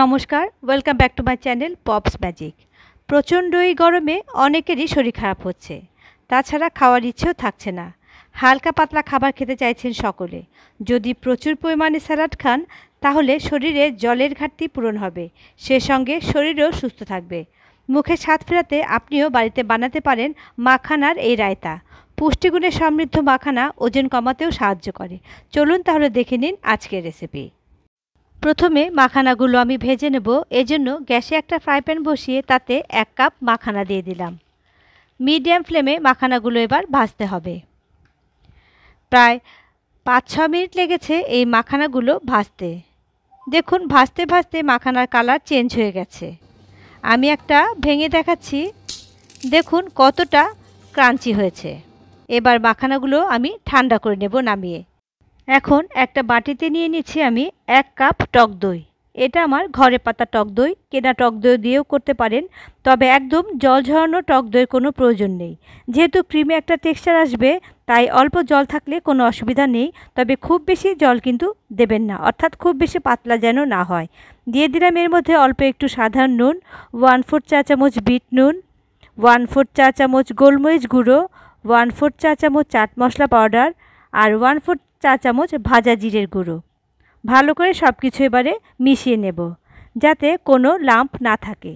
নমস্কার, welcome back to my channel pops magic. প্রচণ্ড এই গরমে অনেকেরই শরীর খারাপ হচ্ছে, তাছাড়া খাওয়ার ইচ্ছেও থাকছে না। হালকা পাতলা খাবার খেতে চাইছেন সকলে। যদি প্রচুর পরিমাণে স্যালাড খান তাহলে শরীরে জলের ঘাটতি পূরণ হবে, সে সঙ্গে শরীরও সুস্থ থাকবে। মুখে স্বাদ ফেরাতে আপনিও বাড়িতে বানাতে পারেন মাখানার এই রায়তা। পুষ্টিগুণে সমৃদ্ধ মাখানা ওজন কমাতেও সাহায্য করে। চলুন তাহলে দেখে নিন আজকের রেসিপি। প্রথমে মাখানাগুলো আমি ভেজে নেব। এজন্য গ্যাসে একটা ফ্রাই প্যান বসিয়ে তাতে 1 কাপ মাখানা দিয়ে দিলাম। মিডিয়াম ফ্লেমে মাখানাগুলো এবার ভাজতে হবে। প্রায় 5-6 মিনিট লেগেছে এই মাখানাগুলো ভাজতে। দেখুন ভাজতে ভাজতে মাখানার কালার চেঞ্জ হয়ে গেছে। আমি একটা ভেঙে দেখাচ্ছি, দেখুন কতটা ক্রাঞ্চি হয়েছে। এবার মাখানাগুলো আমি ঠান্ডা করে নেব নামিয়ে। এখন একটা বাটিতে নিয়ে নিচ্ছি আমি 1 কাপ টক দই। এটা আমার ঘরে পাতা টক দই, কেনা টক দই দিয়েও করতে পারেন, তবে একদম জল ঝরানো টক দইয়ের কোনো প্রয়োজন নেই। যেহেতু ক্রিমে একটা টেক্সচার আসবে তাই অল্প জল থাকলে কোনো অসুবিধা নেই, তবে খুব বেশি জল কিন্তু দেবেন না, অর্থাৎ খুব বেশি পাতলা যেন না হয়। দিয়ে দিলাম এর মধ্যে অল্প একটু সাধারণ নুন, 1/4 চা চামচ বিট নুন, 1/4 চা চামচ গোলমরিচ গুঁড়ো, 1/4 চা চামচ চাট মশলা পাউডার আর 1/4 চা চামচ ভাজা জিরের গুঁড়ো। ভালো করে সব কিছু এবারে মিশিয়ে নেব যাতে কোনো লাম্প না থাকে।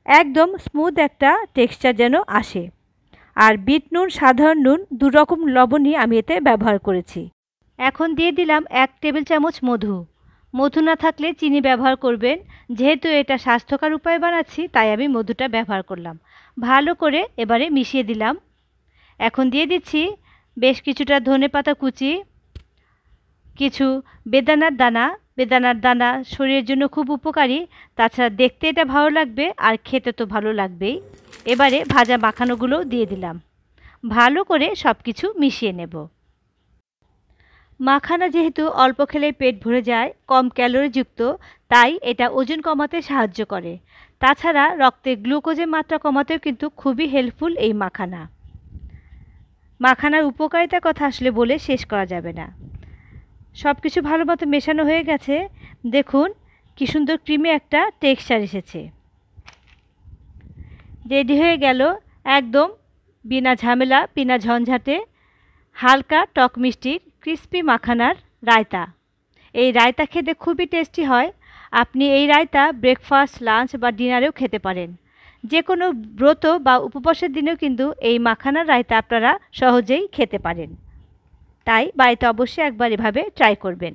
একদম স্মুথ একটা টেক্সচার যেন আসে। আর বিট নুন, সাধারণ নুন, 2 রকম লবণই আমি এতে ব্যবহার করেছি। এখন দিয়ে দিলাম 1 টেবিল চামচ মধু। মধু না থাকলে চিনি ব্যবহার করবেন, যেহেতু এটা স্বাস্থ্যকর উপায়ে বানাচ্ছি তাই আমি মধুটা ব্যবহার করলাম। ভালো করে এবারে মিশিয়ে দিলাম। এখন দিয়ে দিচ্ছি বেশ কিছুটা ধনেপাতা কুচি, কিছু বেদানার দানা। বেদানার দানা শরীরের জন্য খুব উপকারী, তাছাড়া দেখতে এটা ভালো লাগবে আর খেতে তো ভালো লাগবেই। এবারে ভাজা মাখানোগুলো দিয়ে দিলাম। ভালো করে সব কিছু মিশিয়ে নেব। মাখানা যেহেতু অল্প খেলেই পেট ভরে যায়, কম ক্যালোরিযুক্ত, তাই এটা ওজন কমাতে সাহায্য করে। তাছাড়া রক্তে গ্লুকোজের মাত্রা কমাতেও কিন্তু খুবই হেল্পফুল এই মাখানা। মাখানার উপকারিতার কথা আসলে বলে শেষ করা যাবে না। সব কিছু ভালো মতো মেশানো হয়ে গেছে। দেখুন কি সুন্দর ক্রিমে একটা টেক্সচার এসেছে। রেডি হয়ে গেল একদম বিনা ঝামেলা, বিনা ঝঞ্ঝাটে হালকা টক মিষ্টির ক্রিস্পি মাখানার রায়তা। এই রায়তা খেতে খুবই টেস্টি হয়। আপনি এই রায়তা ব্রেকফাস্ট, লাঞ্চ বা ডিনারেও খেতে পারেন। যে কোনো ব্রত বা উপবাসের দিনেও কিন্তু এই মাখানার রায়তা আপনারা সহজেই খেতে পারেন। তাই বাড়িতে অবশ্যই একবার এভাবে ট্রাই করবেন।